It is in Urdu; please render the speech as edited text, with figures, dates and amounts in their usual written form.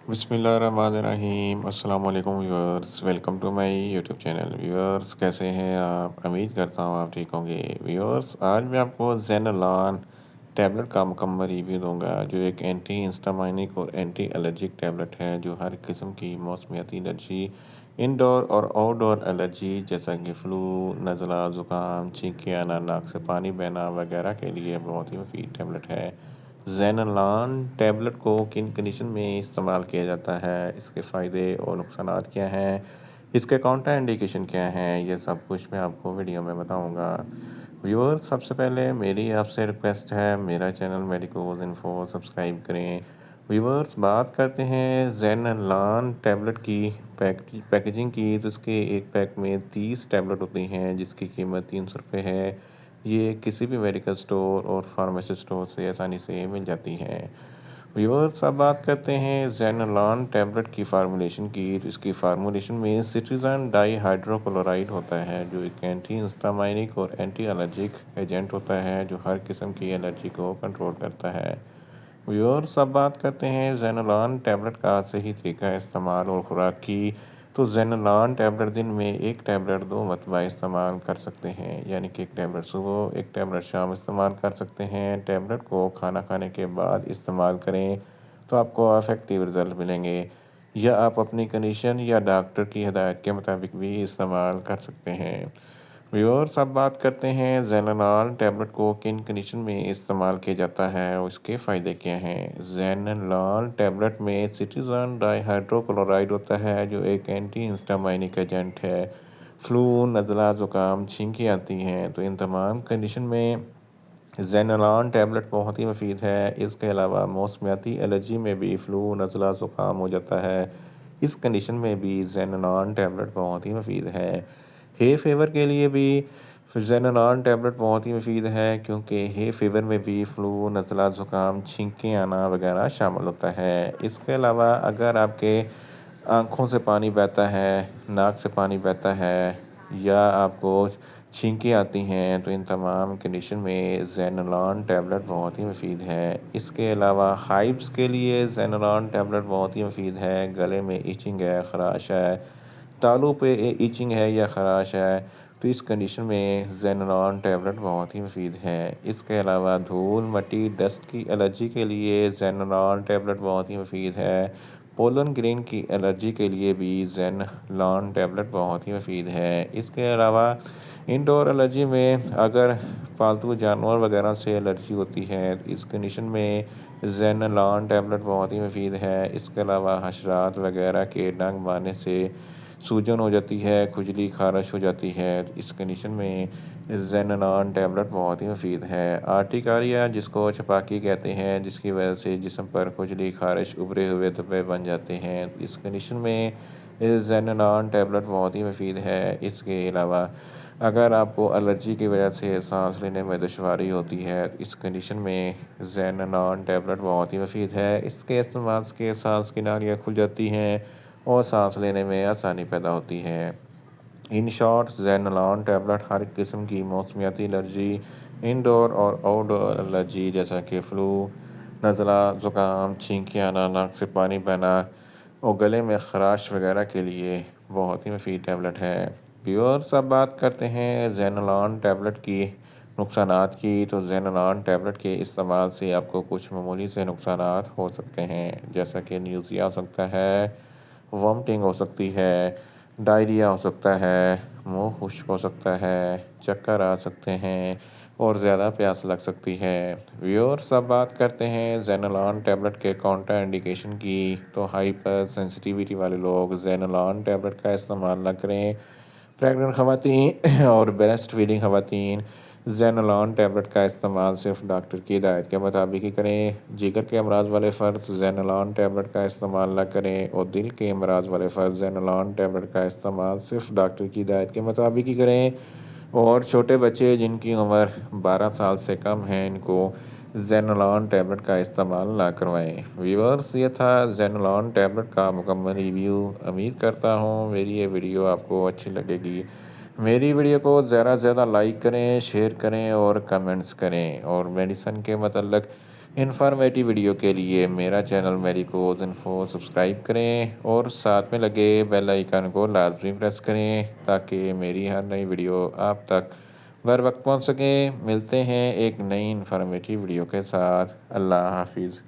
بسم اللہ الرحمن الرحیم۔ السلام علیکم viewers, welcome to my YouTube channel. Viewers کیسے ہیں آپ؟ امید کرتا ہوں آپ ٹھیک ہوں گے۔ ویورس آج میں آپ کو زینالان ٹیبلٹ کا مکمل ریویو دوں گا، جو ایک اینٹی ہسٹامائنک اور اینٹی الرجک ٹیبلٹ ہے جو ہر قسم کی موسمیاتی الرجی، انڈور اور آؤٹ ڈور الرجی جیسا کہ فلو، نزلہ، زکام، چھینکیں آنا، ناک سے پانی بہنا وغیرہ کے لیے بہت ہی مفید ٹیبلٹ ہے۔ زینالان ٹیبلٹ کو کن کنڈیشن میں استعمال کیا جاتا ہے، اس کے فائدے اور نقصانات کیا ہیں، اس کے کاؤنٹر انڈیکیشن کیا ہیں، یہ سب کچھ میں آپ کو ویڈیو میں بتاؤں گا۔ ویور سب سے پہلے میری آپ سے ریکویسٹ ہے، میرا چینل میڈیکوز انفو سبسکرائب کریں۔ ویورس بات کرتے ہیں زینالان ٹیبلٹ کی پیکیجنگ کی، تو اس کے ایک پیک میں 30 ٹیبلٹ ہوتی ہیں جس کی قیمت 300 روپے ہے۔ یہ کسی بھی میڈیکل سٹور اور فارمیسی سٹور سے آسانی سے مل جاتی ہے۔ ویورس اب بات کرتے ہیں زینالان ٹیبلٹ کی فارمولیشن کی، تو اس کی فارمولیشن میں سٹریزن ڈائی ہائیڈرو کلورائڈ ہوتا ہے جو ایک اینٹی ہسٹامائنک اور اینٹی الرجک ایجنٹ ہوتا ہے جو ہر قسم کی الرجی کو کنٹرول کرتا ہے۔ ویورس اب بات کرتے ہیں زینالان ٹیبلٹ کا صحیح طریقہ استعمال اور خوراک کی، تو زینالان ٹیبلٹ دن میں ایک ٹیبلٹ 2 مرتبہ استعمال کر سکتے ہیں، یعنی کہ ایک ٹیبلٹ صبح، ایک ٹیبلٹ شام استعمال کر سکتے ہیں۔ ٹیبلٹ کو کھانا کھانے کے بعد استعمال کریں تو آپ کو افیکٹیو رزلٹ ملیں گے، یا آپ اپنی کنڈیشن یا ڈاکٹر کی ہدایت کے مطابق بھی استعمال کر سکتے ہیں۔ ویورس اب بات کرتے ہیں زینالان ٹیبلٹ کو کن کنڈیشن میں استعمال کیا جاتا ہے اور اس کے فائدے کیا ہیں۔ زینالان ٹیبلٹ میں سٹریزن ڈائی ہائیڈرو کلورائڈ ہوتا ہے جو ایک اینٹی ہسٹامائنک ایجنٹ ہے۔ فلو، نزلہ، زکام، چھینکیں آتی ہیں تو ان تمام کنڈیشن میں زینالان ٹیبلٹ بہت ہی مفید ہے۔ اس کے علاوہ موسمیاتی الرجی میں بھی فلو، نزلہ، زکام ہو جاتا ہے، اس کنڈیشن میں بھی زینالان ٹیبلٹ بہت ہی مفید ہے۔ ہے فیور کے لیے بھی زینالان ٹیبلٹ بہت ہی مفید ہے، کیونکہ ہے فیور میں بھی فلو، نزلہ، زکام، چھینکیں آنا وغیرہ شامل ہوتا ہے۔ اس کے علاوہ اگر آپ کے آنکھوں سے پانی بہتا ہے، ناک سے پانی بہتا ہے، یا آپ کو چھینکیں آتی ہیں تو ان تمام کنڈیشن میں زینالان ٹیبلٹ بہت ہی مفید ہے۔ اس کے علاوہ ہائپس کے لیے زینالان ٹیبلٹ بہت ہی مفید ہے۔ گلے میں ایچنگ ہے، خراش ہے، تالوں پہ ایچنگ ہے یا خراش ہے تو اس کنڈیشن میں زینالان ٹیبلٹ بہت ہی مفید ہے۔ اس کے علاوہ دھول، مٹی، ڈسٹ کی الرجی کے لیے زینالان ٹیبلٹ بہت ہی مفید ہے۔ پولن گرین کی الرجی کے لیے بھی زینالان ٹیبلٹ بہت ہی مفید ہے۔ اس کے علاوہ انڈور الرجی میں اگر پالتو جانور وغیرہ سے الرجی ہوتی ہے تو اس کنڈیشن میں زینالان ٹیبلٹ بہت ہی مفید ہے۔ اس کے علاوہ حشرات وغیرہ کے ڈنگ مارنے سے سوجن ہو جاتی ہے، کھجلی، خارش ہو جاتی ہے، اس کنڈیشن میں زینالان ٹیبلٹ بہت ہی مفید ہے۔ آرٹیکاریا جس کو چھپاکی کہتے ہیں، جس کی وجہ سے جسم پر کھجلی، خارش، ابھرے ہوئے دھبے بن جاتے ہیں، اس کنڈیشن میں زینالان ٹیبلٹ بہت ہی مفید ہے۔ اس کے علاوہ اگر آپ کو الرجی کی وجہ سے سانس لینے میں دشواری ہوتی ہے، اس کنڈیشن میں زینالان ٹیبلٹ بہت ہی مفید ہے۔ اس کے استعمال کے سانس کی نالیاں کھل جاتی ہیں اور سانس لینے میں آسانی پیدا ہوتی ہے۔ ان شارٹ زینالان ٹیبلٹ ہر قسم کی موسمیاتی الرجی، انڈور اور آؤٹ ڈور الرجی جیسا کہ فلو، نزلہ، زکام، چھینکیں آنا، ناک سے پانی بہنا اور گلے میں خراش وغیرہ کے لیے بہت ہی مفید ٹیبلٹ ہے۔ ویورس اب بات کرتے ہیں زینالان ٹیبلٹ کی نقصانات کی، تو زینالان ٹیبلٹ کے استعمال سے آپ کو کچھ معمولی سے نقصانات ہو سکتے ہیں، جیسا کہ نیوزیا ہو سکتا ہے، وامٹنگ ہو سکتی ہے، ڈائریا ہو سکتا ہے، منہ خشک ہو سکتا ہے، چکر آ سکتے ہیں اور زیادہ پیاس لگ سکتی ہے۔ ویورس اب بات کرتے ہیں زینالان ٹیبلٹ کے کاؤنٹر انڈیکیشن کی، تو ہائپر سینسٹیویٹی والے لوگ زینالان ٹیبلٹ کا استعمال نہ کریں۔ پریگننٹ خواتین اور بریسٹ فیڈنگ خواتین زینالان ٹیبلٹ کا استعمال صرف ڈاکٹر کی ہدایت کے مطابق ہی کریں۔ جگر کے امراض والے فرد زینالان ٹیبلٹ کا استعمال نہ کریں، اور دل کے امراض والے فرد زینالان ٹیبلٹ کا استعمال صرف ڈاکٹر کی ہدایت کے مطابق ہی کریں، اور چھوٹے بچے جن کی عمر 12 سال سے کم ہے ان کو زینالان ٹیبلٹ کا استعمال نہ کروائیں۔ ویورس یہ تھا زینالان ٹیبلٹ کا مکمل ریویو۔ امید کرتا ہوں میری یہ ویڈیو آپ کو اچھی لگے گی۔ میری ویڈیو کو زیادہ سے زیادہ لائک کریں، شیئر کریں اور کمنٹس کریں، اور میڈیسن کے متعلق انفارمیٹیو ویڈیو کے لیے میرا چینل میری کوز انفو سبسکرائب کریں اور ساتھ میں لگے بیل آئیکن کو لازمی پریس کریں تاکہ میری ہر نئی ویڈیو آپ تک بر وقت پہنچ سکیں۔ ملتے ہیں ایک نئی انفارمیٹیو ویڈیو کے ساتھ۔ اللہ حافظ۔